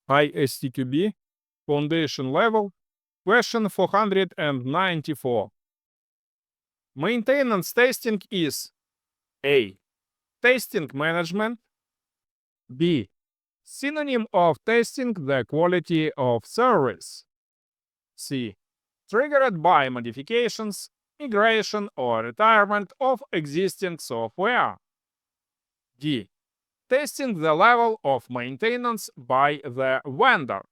ISTQB Foundation Level, question 494. Maintenance testing is A. Testing management. B. Synonym of testing the quality of service. C. Triggered by modifications, migration, or retirement of existing software. D. Testing the level of maintenance by the vendor.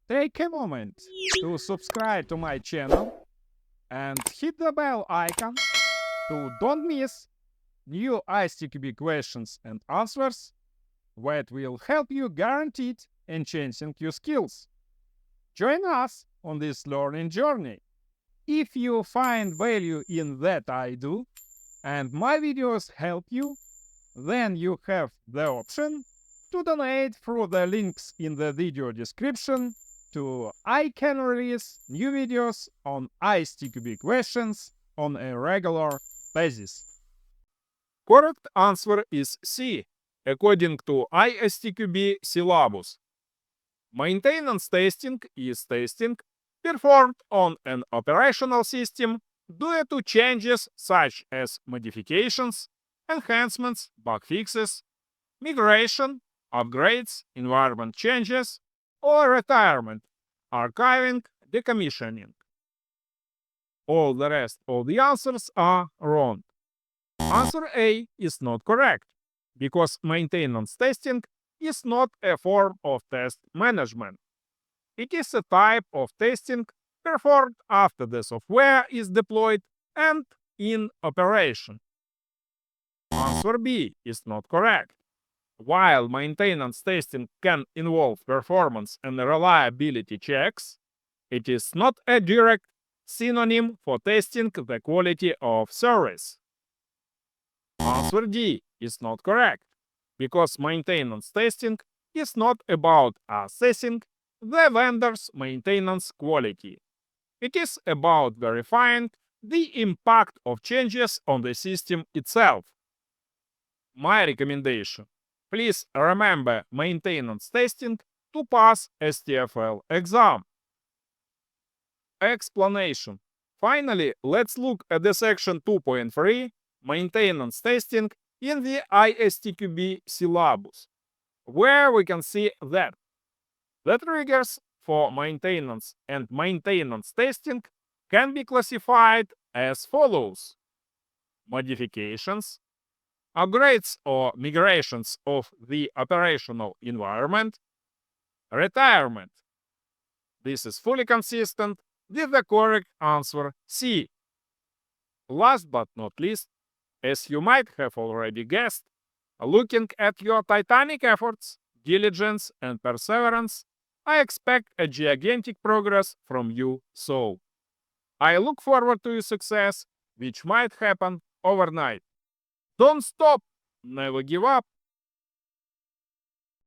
Take a moment to subscribe to my channel and hit the bell icon to don't miss new ISTQB questions and answers that will help you guaranteed enhancing your skills. Join us on this learning journey. If you find value in that I do and my videos help you, then you have the option to donate through the links in the video description to I can release new videos on ISTQB questions on a regular basis. Correct answer is C, according to ISTQB Syllabus. Maintenance testing is testing performed on an operational system due to changes such as modifications, enhancements, bug fixes, migration, upgrades, environment changes, or retirement, archiving, decommissioning. All the rest of the answers are wrong. Answer A is not correct, because maintenance testing is not a form of test management. It is a type of testing performed after the software is deployed and in operation. Answer B is not correct. While maintenance testing can involve performance and reliability checks, it is not a direct synonym for testing the quality of service. Answer D is not correct, because maintenance testing is not about assessing the vendor's maintenance quality. It is about verifying the impact of changes on the system itself. My recommendation: please remember maintenance testing to pass STFL exam. Explanation. Finally, let's look at the section 2.3, maintenance testing, in the ISTQB syllabus, where we can see that the triggers for maintenance and maintenance testing can be classified as follows: modifications, upgrades or migrations of the operational environment, retirement. This is fully consistent with the correct answer C. Last but not least, as you might have already guessed, looking at your titanic efforts, diligence, and perseverance, I expect a gigantic progress from you soon. I look forward to your success, which might happen overnight. Don't stop, never give up,